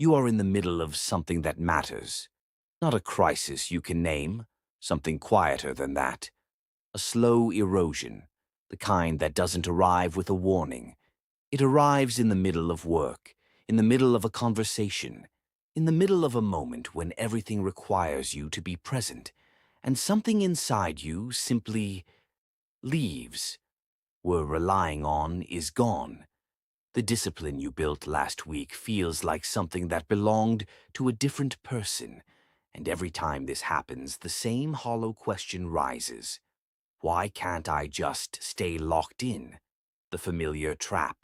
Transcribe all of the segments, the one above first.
You are in the middle of something that matters. Not a crisis you can name, something quieter than that. A slow erosion, the kind that doesn't arrive with a warning. It arrives in the middle of work, in the middle of a conversation, in the middle of a moment when everything requires you to be present, and something inside you simply leaves. Were relying on is gone. The discipline you built last week feels like something that belonged to a different person, and every time this happens, the same hollow question rises. Why can't I just stay locked in? The familiar trap.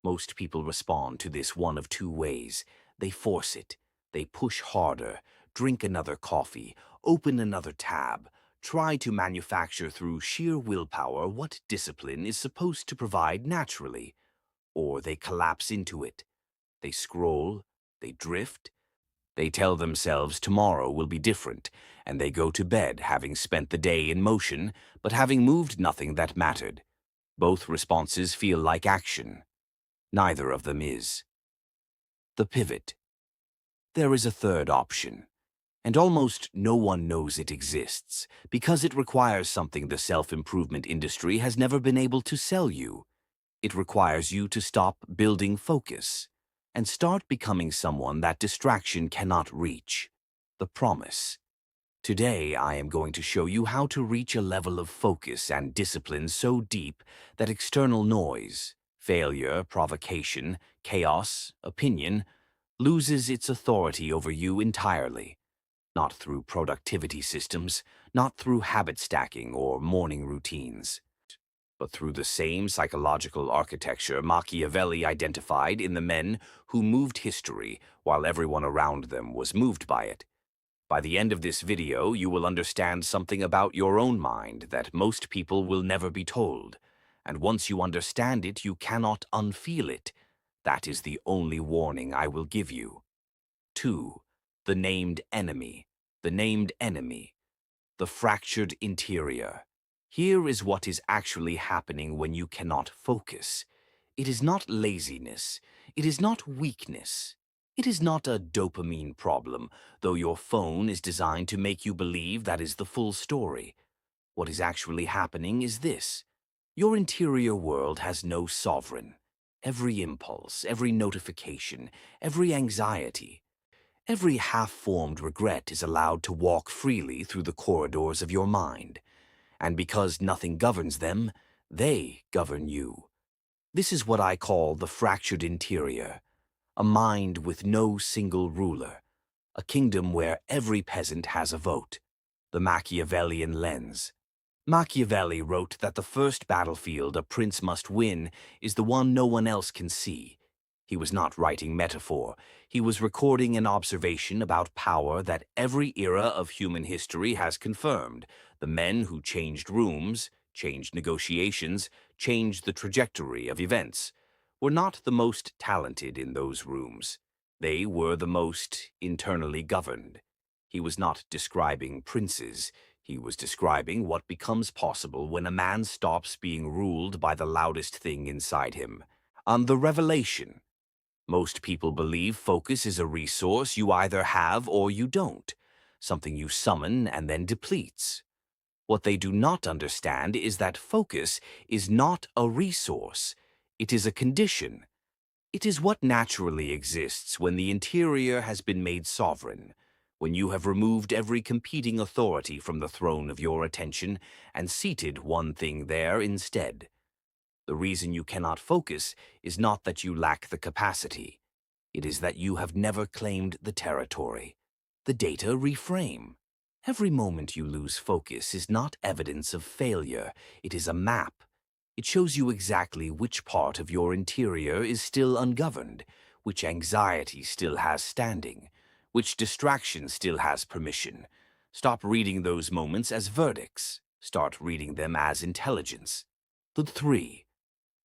Most people respond to this one of two ways. They force it. They push harder, drink another coffee, open another tab, try to manufacture through sheer willpower what discipline is supposed to provide naturally. Or they collapse into it. They scroll, they drift, they tell themselves tomorrow will be different, and they go to bed having spent the day in motion, but having moved nothing that mattered. Both responses feel like action. Neither of them is. The pivot. There is a third option, and almost no one knows it exists, because it requires something the self-improvement industry has never been able to sell you. It requires you to stop building focus and start becoming someone that distraction cannot reach. The promise. Today, I am going to show you how to reach a level of focus and discipline so deep that external noise, failure, provocation, chaos, opinion, loses its authority over you entirely. Not through productivity systems, not through habit stacking or morning routines, but through the same psychological architecture Machiavelli identified in the men who moved history while everyone around them was moved by it. By the end of this video, you will understand something about your own mind that most people will never be told. And once you understand it, you cannot unfeel it. That is the only warning I will give you. 2. The named enemy. The named enemy. The fractured interior. Here is what is actually happening when you cannot focus. It is not laziness. It is not weakness. It is not a dopamine problem, though your phone is designed to make you believe that is the full story. What is actually happening is this. Your interior world has no sovereign. Every impulse, every notification, every anxiety, every half-formed regret is allowed to walk freely through the corridors of your mind. And because nothing governs them, they govern you. This is what I call the fractured interior, a mind with no single ruler, a kingdom where every peasant has a vote, the Machiavellian lens. Machiavelli wrote that the first battlefield a prince must win is the one no one else can see. He was not writing metaphor. He was recording an observation about power that every era of human history has confirmed. The men who changed rooms, changed negotiations, changed the trajectory of events, were not the most talented in those rooms. They were the most internally governed. He was not describing princes. He was describing what becomes possible when a man stops being ruled by the loudest thing inside him. On the revelation. Most people believe focus is a resource you either have or you don't, something you summon and then depletes. What they do not understand is that focus is not a resource. It is a condition. It is what naturally exists when the interior has been made sovereign, when you have removed every competing authority from the throne of your attention and seated one thing there instead. The reason you cannot focus is not that you lack the capacity. It is that you have never claimed the territory. The data reframe. Every moment you lose focus is not evidence of failure. It is a map. It shows you exactly which part of your interior is still ungoverned, which anxiety still has standing, which distraction still has permission. Stop reading those moments as verdicts. Start reading them as intelligence. 3.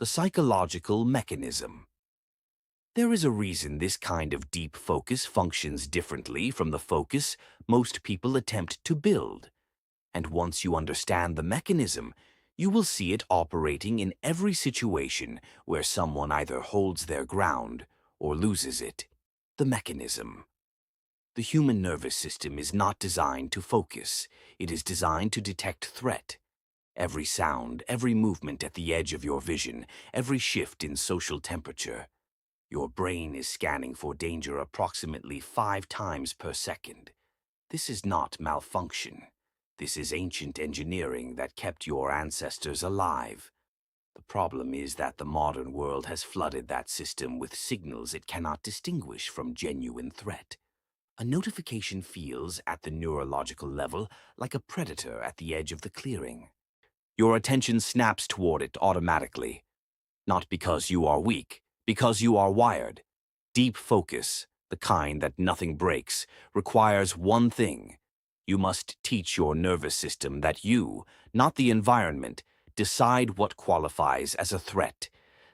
The psychological mechanism. There is a reason this kind of deep focus functions differently from the focus most people attempt to build. And once you understand the mechanism, you will see it operating in every situation where someone either holds their ground or loses it. The mechanism. The human nervous system is not designed to focus. It is designed to detect threat. Every sound, every movement at the edge of your vision, every shift in social temperature. Your brain is scanning for danger approximately 5 times per second. This is not malfunction. This is ancient engineering that kept your ancestors alive. The problem is that the modern world has flooded that system with signals it cannot distinguish from genuine threat. A notification feels, at the neurological level, like a predator at the edge of the clearing. Your attention snaps toward it automatically. Not because you are weak, because you are wired. Deep focus, the kind that nothing breaks, requires one thing. You must teach your nervous system that you, not the environment, decide what qualifies as a threat.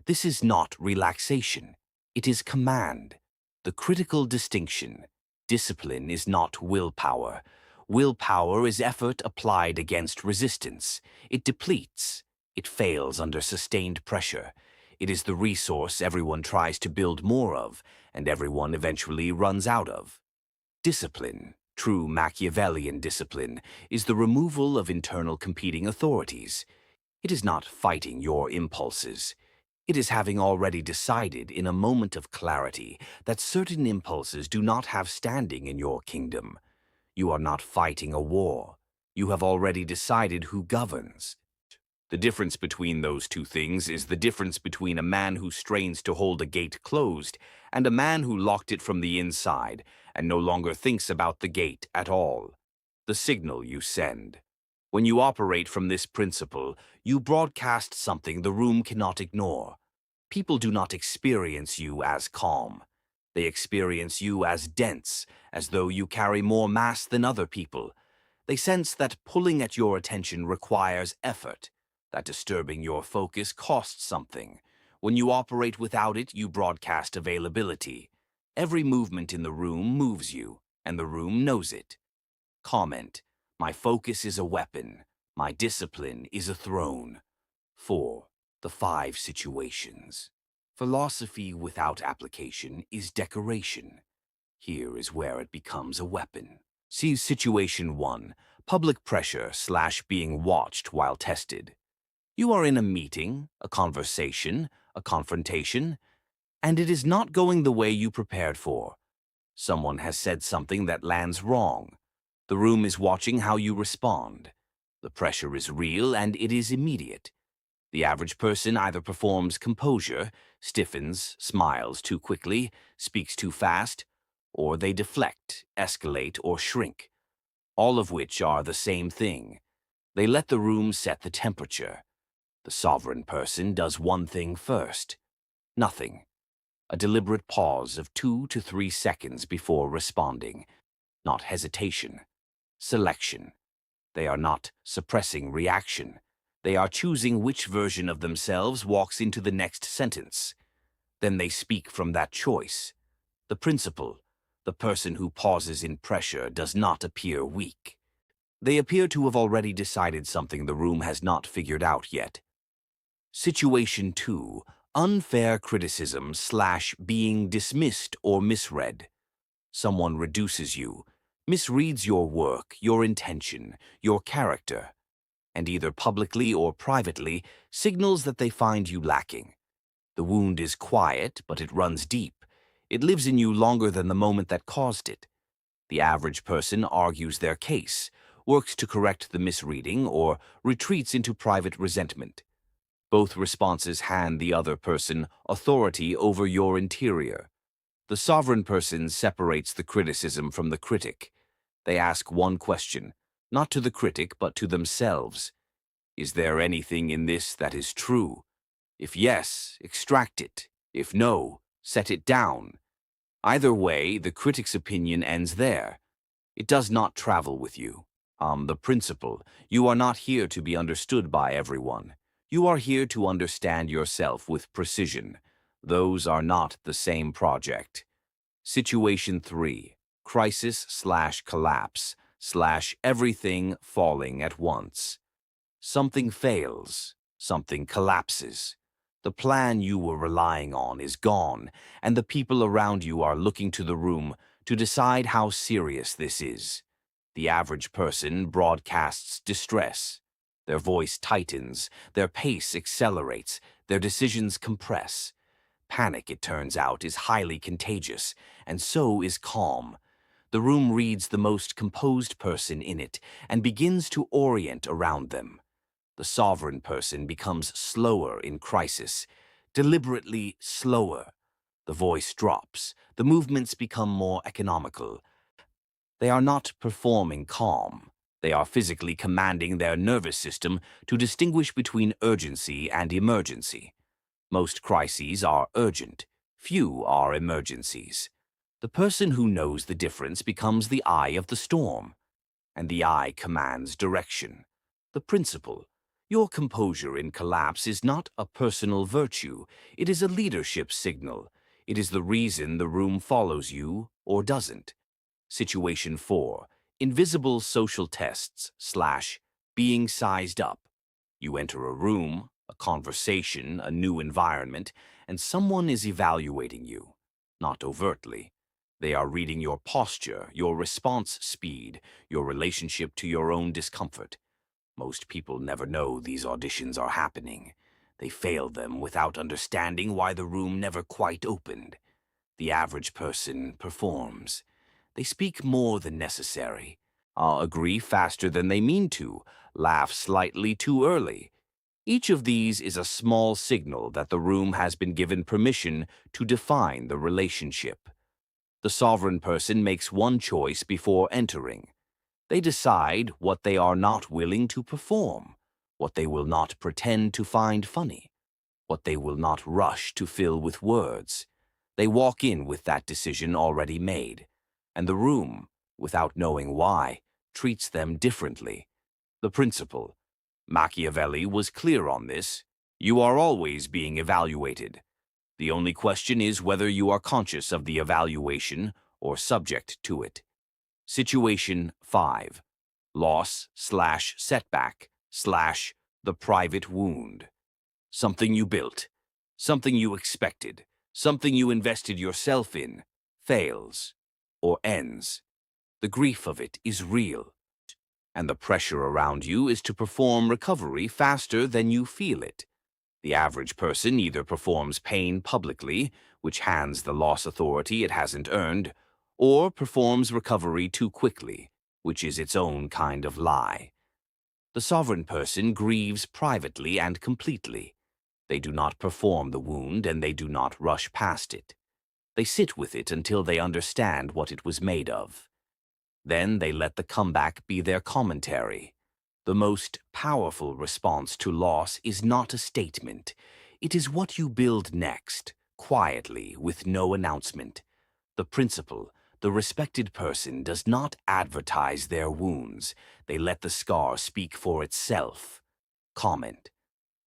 This is not relaxation. It is command. The critical distinction. Discipline is not willpower. Willpower is effort applied against resistance. It depletes. It fails under sustained pressure. It is the resource everyone tries to build more of, and everyone eventually runs out of. Discipline, true Machiavellian discipline, is the removal of internal competing authorities. It is not fighting your impulses. It is having already decided in a moment of clarity that certain impulses do not have standing in your kingdom. You are not fighting a war. You have already decided who governs. The difference between those two things is the difference between a man who strains to hold a gate closed and a man who locked it from the inside and no longer thinks about the gate at all. The signal you send. When you operate from this principle, you broadcast something the room cannot ignore. People do not experience you as calm. They experience you as dense, as though you carry more mass than other people. They sense that pulling at your attention requires effort, that disturbing your focus costs something. When you operate without it, you broadcast availability. Every movement in the room moves you, and the room knows it. Comment: my focus is a weapon. My discipline is a throne. 4. The 5 situations. Philosophy without application is decoration. Here is where it becomes a weapon. See Situation 1, public pressure/being watched while tested. You are in a meeting, a conversation, a confrontation, and it is not going the way you prepared for. Someone has said something that lands wrong. The room is watching how you respond. The pressure is real and it is immediate. The average person either performs composure, stiffens, smiles too quickly, speaks too fast, or they deflect, escalate, or shrink, all of which are the same thing. They let the room set the temperature. The sovereign person does one thing first. Nothing. A deliberate pause of 2 to 3 seconds before responding. Not hesitation. Selection. They are not suppressing reaction. They are choosing which version of themselves walks into the next sentence. Then they speak from that choice. The principle: the person who pauses in pressure does not appear weak. They appear to have already decided something the room has not figured out yet. Situation 2. Unfair criticism/being dismissed or misread. Someone reduces you, misreads your work, your intention, your character, and either publicly or privately signals that they find you lacking. The wound is quiet, but it runs deep. It lives in you longer than the moment that caused it. The average person argues their case, works to correct the misreading, or retreats into private resentment. Both responses hand the other person authority over your interior. The sovereign person separates the criticism from the critic. They ask one question, not to the critic but to themselves. Is there anything in this that is true? If yes, extract it. If no, set it down. Either way, the critic's opinion ends there. It does not travel with you. The principle: you are not here to be understood by everyone. You are here to understand yourself with precision. Those are not the same project. Situation 3. Crisis/collapse/everything falling at once. Something fails. Something collapses. The plan you were relying on is gone, and the people around you are looking to the room to decide how serious this is. The average person broadcasts distress. Their voice tightens, their pace accelerates, their decisions compress. Panic, it turns out, is highly contagious, and so is calm. The room reads the most composed person in it and begins to orient around them. The sovereign person becomes slower in crisis, deliberately slower. The voice drops, the movements become more economical. They are not performing calm. They are physically commanding their nervous system to distinguish between urgency and emergency. Most crises are urgent. Few are emergencies. The person who knows the difference becomes the eye of the storm, and the eye commands direction. The principle: your composure in collapse is not a personal virtue, it is a leadership signal. It is the reason the room follows you or doesn't. Situation 4. Invisible social tests / being sized up. You enter a room, a conversation, a new environment, and someone is evaluating you. Not overtly. They are reading your posture, your response speed, your relationship to your own discomfort. Most people never know these auditions are happening. They fail them without understanding why the room never quite opened. The average person performs. They speak more than necessary, agree faster than they mean to, laugh slightly too early. Each of these is a small signal that the room has been given permission to define the relationship. The sovereign person makes one choice before entering. They decide what they are not willing to perform, what they will not pretend to find funny, what they will not rush to fill with words. They walk in with that decision already made, and the room, without knowing why, treats them differently. The principle: Machiavelli was clear on this. You are always being evaluated. The only question is whether you are conscious of the evaluation or subject to it. Situation 5. Loss/setback/ the private wound. Something you built, something you expected, something you invested yourself in, fails or ends. The grief of it is real, and the pressure around you is to perform recovery faster than you feel it. The average person either performs pain publicly, which hands the loss authority it hasn't earned, or performs recovery too quickly, which is its own kind of lie. The sovereign person grieves privately and completely. They do not perform the wound, and they do not rush past it. They sit with it until they understand what it was made of. Then they let the comeback be their commentary. The most powerful response to loss is not a statement. It is what you build next, quietly, with no announcement. The principle: the respected person does not advertise their wounds. They let the scar speak for itself. Comment: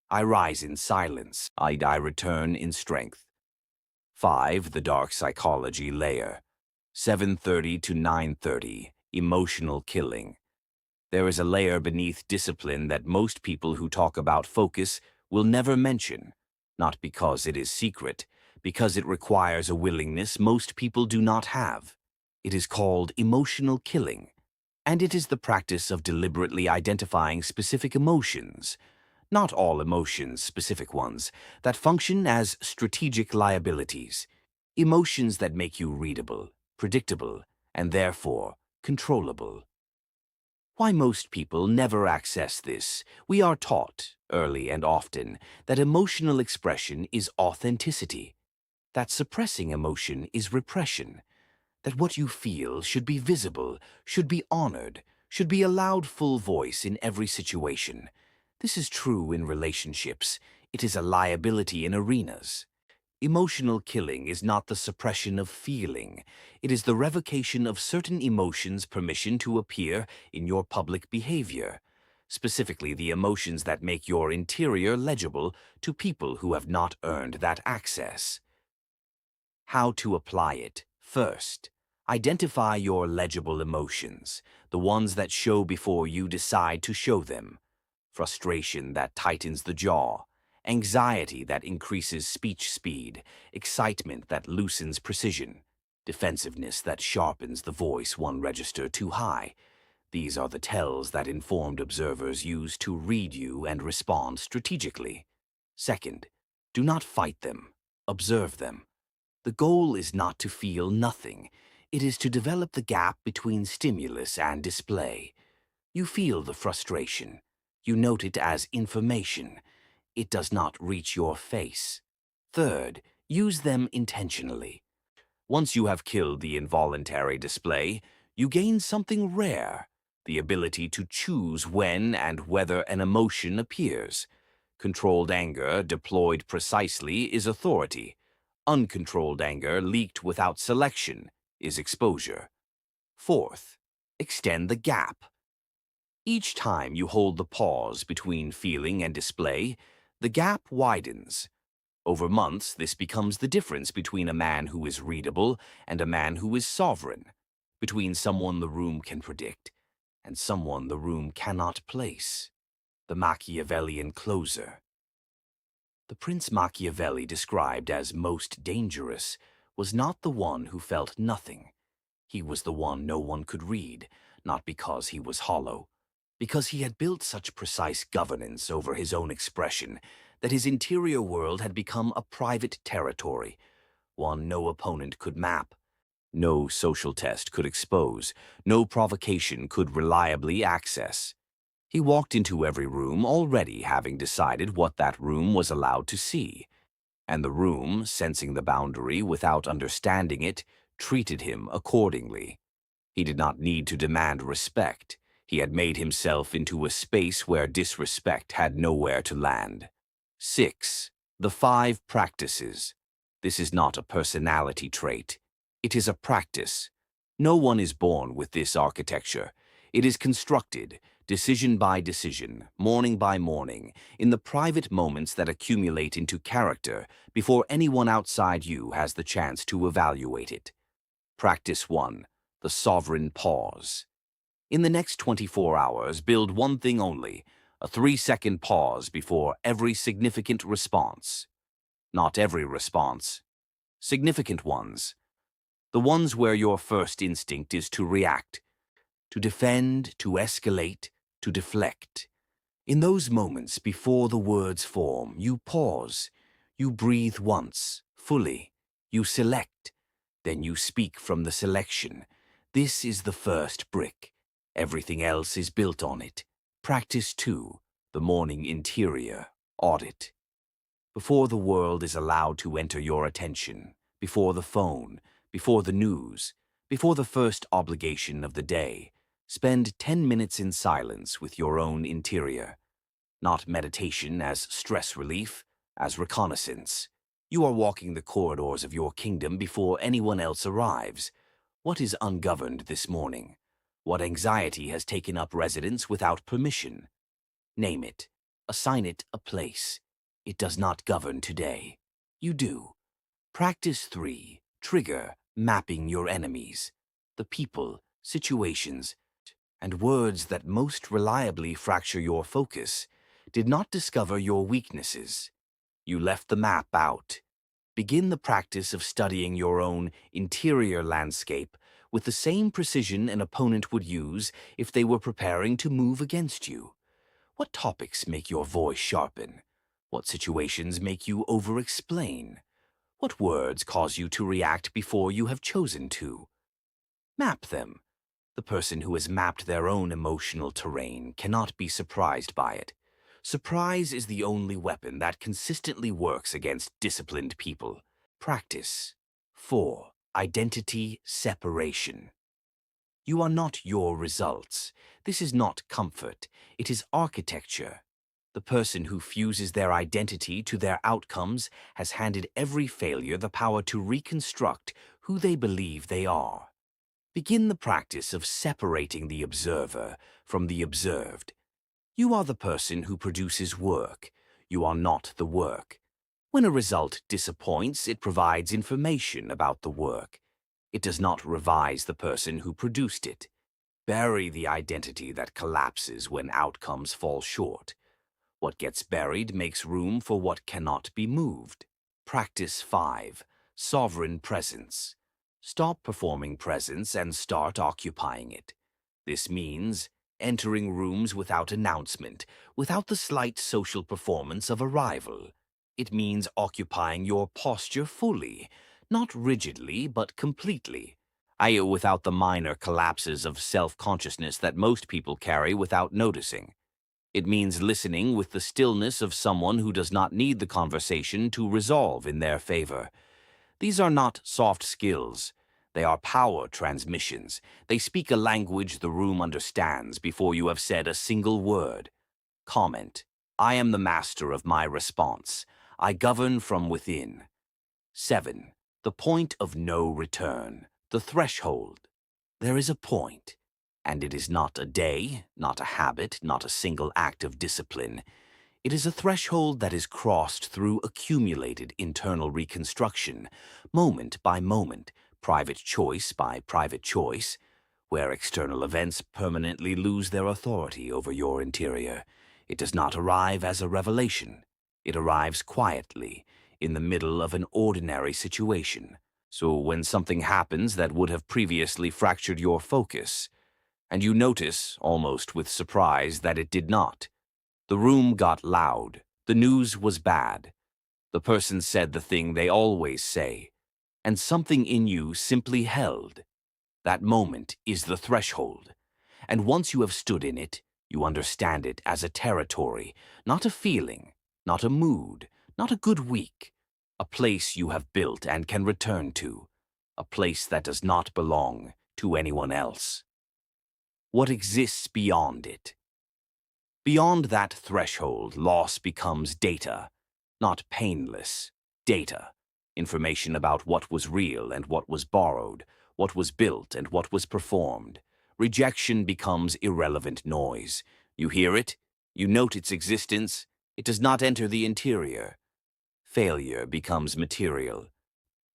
I rise in silence. I return in strength. 5. The dark psychology layer. 7:30 to 9:30. Emotional killing. There is a layer beneath discipline that most people who talk about focus will never mention, not because it is secret, because it requires a willingness most people do not have. It is called emotional killing, and it is the practice of deliberately identifying specific emotions, not all emotions, specific ones, that function as strategic liabilities, emotions that make you readable, predictable, and therefore controllable. Why most people never access this? We are taught, early and often, that emotional expression is authenticity, that suppressing emotion is repression, that what you feel should be visible, should be honored, should be allowed full voice in every situation. This is true in relationships. It is a liability in arenas. Emotional killing is not the suppression of feeling. It is the revocation of certain emotions' permission to appear in your public behavior, specifically the emotions that make your interior legible to people who have not earned that access. How to apply it? First, identify your legible emotions, the ones that show before you decide to show them. Frustration that tightens the jaw, anxiety that increases speech speed, excitement that loosens precision, defensiveness that sharpens the voice one register too high. These are the tells that informed observers use to read you and respond strategically. Second, do not fight them. Observe them. The goal is not to feel nothing. It is to develop the gap between stimulus and display. You feel the frustration. You note it as information. It does not reach your face. Third, use them intentionally. Once you have killed the involuntary display, you gain something rare, the ability to choose when and whether an emotion appears. Controlled anger, deployed precisely, is authority. Uncontrolled anger, leaked without selection, is exposure. Fourth, extend the gap. Each time you hold the pause between feeling and display, the gap widens. Over months, this becomes the difference between a man who is readable and a man who is sovereign, between someone the room can predict and someone the room cannot place. The Machiavellian closer. The Prince Machiavelli, described as most dangerous, was not the one who felt nothing. He was the one no one could read, not because he was hollow, because he had built such precise governance over his own expression that his interior world had become a private territory, one no opponent could map, no social test could expose, no provocation could reliably access. He walked into every room already having decided what that room was allowed to see, and the room, sensing the boundary without understanding it, treated him accordingly. He did not need to demand respect. He had made himself into a space where disrespect had nowhere to land. 6. The 5 practices. This is not a personality trait. It is a practice. No one is born with this architecture. It is constructed, decision by decision, morning by morning, in the private moments that accumulate into character before anyone outside you has the chance to evaluate it. Practice 1. The sovereign pause. In the next 24 hours, build one thing only, a 3-second pause before every significant response. Not every response. Significant ones. The ones where your first instinct is to react, to defend, to escalate, to deflect. In those moments before the words form, you pause. You breathe once, fully. You select. Then you speak from the selection. This is the first brick. Everything else is built on it. Practice 2. The morning interior audit. Before the world is allowed to enter your attention, before the phone, before the news, before the first obligation of the day, spend 10 minutes in silence with your own interior. Not meditation as stress relief, as reconnaissance. You are walking the corridors of your kingdom before anyone else arrives. What is ungoverned this morning? What anxiety has taken up residence without permission? Name it. Assign it a place. It does not govern today. You do. Practice 3. Trigger mapping your enemies. The people, situations, and words that most reliably fracture your focus did not discover your weaknesses. You left the map out. Begin the practice of studying your own interior landscape with the same precision an opponent would use if they were preparing to move against you. What topics make your voice sharpen? What situations make you over-explain? What words cause you to react before you have chosen to? Map them. The person who has mapped their own emotional terrain cannot be surprised by it. Surprise is the only weapon that consistently works against disciplined people. Practice. 4. Identity separation. You are not your results. This is not comfort. It is architecture. The person who fuses their identity to their outcomes has handed every failure the power to reconstruct who they believe they are. Begin the practice of separating the observer from the observed. You are the person who produces work. You are not the work. When a result disappoints, it provides information about the work. It does not revise the person who produced it. Bury the identity that collapses when outcomes fall short. What gets buried makes room for what cannot be moved. Practice 5. Sovereign presence. Stop performing presence and start occupying it. This means entering rooms without announcement, without the slight social performance of arrival. It means occupying your posture fully, not rigidly, but completely, i.e. without the minor collapses of self-consciousness that most people carry without noticing. It means listening with the stillness of someone who does not need the conversation to resolve in their favor. These are not soft skills. They are power transmissions. They speak a language the room understands before you have said a single word. Comment. I am the master of my response. I govern from within. 7. The point of no return. The threshold. There is a point, and it is not a day, not a habit, not a single act of discipline. It is a threshold that is crossed through accumulated internal reconstruction, moment by moment, private choice by private choice, where external events permanently lose their authority over your interior. It does not arrive as a revelation. It arrives quietly, in the middle of an ordinary situation. So when something happens that would have previously fractured your focus, and you notice, almost with surprise, that it did not. The room got loud. The news was bad. The person said the thing they always say, and something in you simply held. That moment is the threshold, and once you have stood in it, you understand it as a territory, not a feeling, not a mood, not a good week, a place you have built and can return to, a place that does not belong to anyone else. What exists beyond it? Beyond that threshold, loss becomes data, not painless data, information about what was real and what was borrowed, what was built and what was performed. Rejection becomes irrelevant noise. You hear it, you note its existence, it does not enter the interior. Failure becomes material.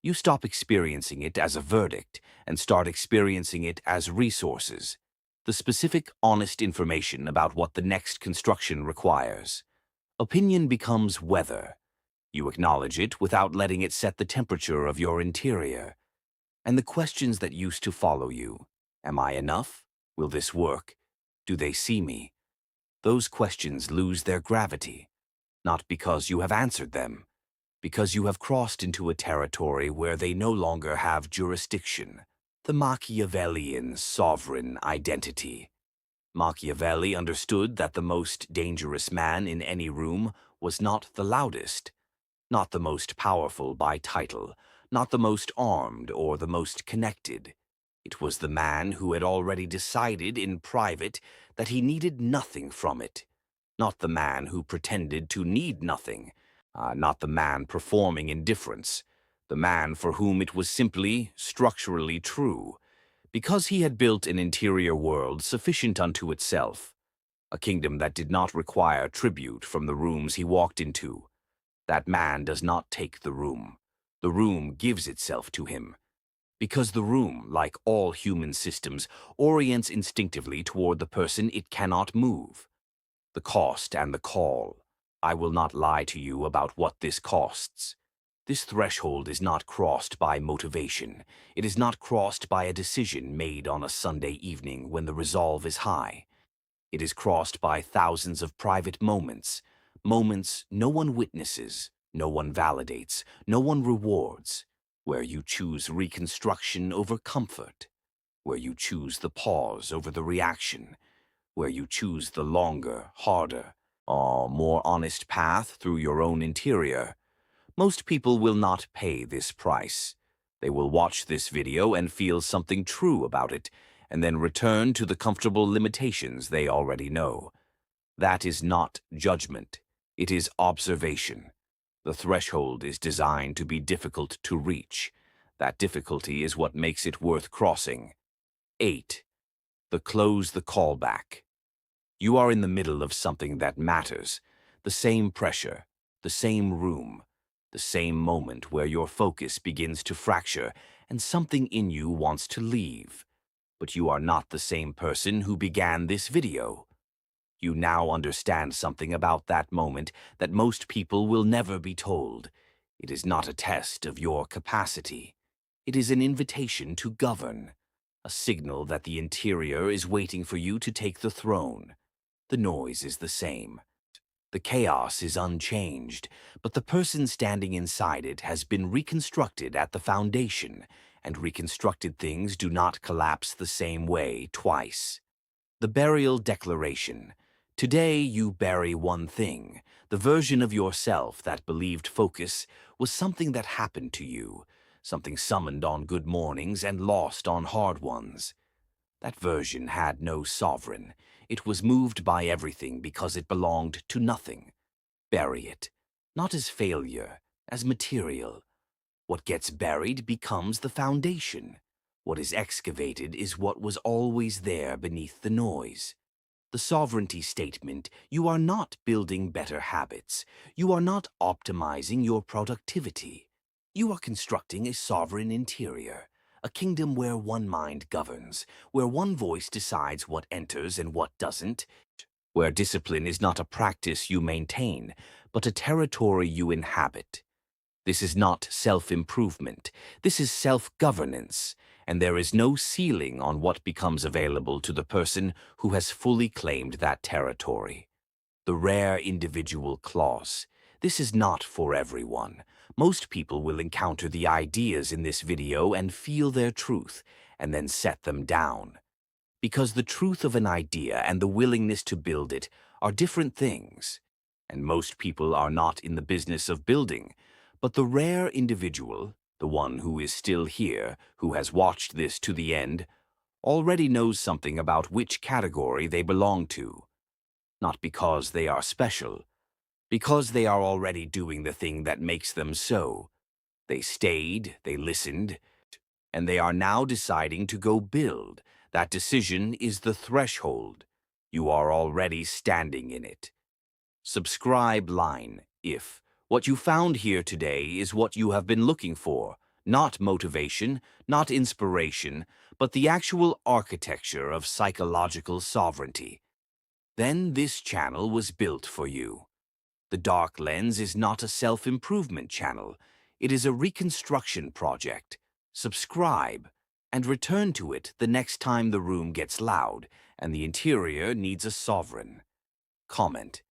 You stop experiencing it as a verdict and start experiencing it as resources. The specific, honest information about what the next construction requires. Opinion becomes weather. You acknowledge it without letting it set the temperature of your interior. And the questions that used to follow you, am I enough? Will this work? Do they see me? Those questions lose their gravity, not because you have answered them, because you have crossed into a territory where they no longer have jurisdiction. The Machiavellian sovereign identity. Machiavelli understood that the most dangerous man in any room was not the loudest, not the most powerful by title, not the most armed or the most connected. It was the man who had already decided in private that he needed nothing from it, not the man who pretended to need nothing, not the man performing indifference, the man for whom it was simply structurally true, because he had built an interior world sufficient unto itself, a kingdom that did not require tribute from the rooms he walked into. That man does not take the room. The room gives itself to him, because the room, like all human systems, orients instinctively toward the person it cannot move. The cost and the call. I will not lie to you about what this costs. This threshold is not crossed by motivation. It is not crossed by a decision made on a Sunday evening when the resolve is high. It is crossed by thousands of private moments, moments no one witnesses, no one validates, no one rewards, where you choose reconstruction over comfort, where you choose the pause over the reaction, where you choose the longer, harder, or more honest path through your own interior. Most people will not pay this price. They will watch this video and feel something true about it, and then return to the comfortable limitations they already know. That is not judgment. It is observation. The threshold is designed to be difficult to reach. That difficulty is what makes it worth crossing. 8. Close the callback. You are in the middle of something that matters. The same pressure, the same room, the same moment where your focus begins to fracture and something in you wants to leave. But you are not the same person who began this video. You now understand something about that moment that most people will never be told. It is not a test of your capacity. It is an invitation to govern, a signal that the interior is waiting for you to take the throne. The noise is the same. The chaos is unchanged, but the person standing inside it has been reconstructed at the foundation, and reconstructed things do not collapse the same way twice. The burial declaration. Today you bury one thing. The version of yourself that believed focus was something that happened to you, something summoned on good mornings and lost on hard ones. That version had no sovereign. It was moved by everything because it belonged to nothing. Bury it, not as failure, as material. What gets buried becomes the foundation. What is excavated is what was always there beneath the noise. The sovereignty statement: you are not building better habits. You are not optimizing your productivity. You are constructing a sovereign interior, a kingdom where one mind governs, where one voice decides what enters and what doesn't, where discipline is not a practice you maintain, but a territory you inhabit. This is not self-improvement. This is self-governance, and there is no ceiling on what becomes available to the person who has fully claimed that territory. The rare individual clause. This is not for everyone. Most people will encounter the ideas in this video and feel their truth, and then set them down. Because the truth of an idea and the willingness to build it are different things, and most people are not in the business of building. But the rare individual, the one who is still here, who has watched this to the end, already knows something about which category they belong to. Not because they are special, because they are already doing the thing that makes them so. They stayed, they listened, and they are now deciding to go build. That decision is the threshold. You are already standing in it. Subscribe line if what you found here today is what you have been looking for, not motivation, not inspiration, but the actual architecture of psychological sovereignty. Then this channel was built for you. The Dark Lens is not a self-improvement channel. It is a reconstruction project. Subscribe and return to it the next time the room gets loud and the interior needs a sovereign. Comment: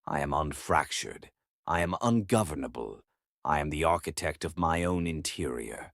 I am unfractured. I am ungovernable. I am the architect of my own interior.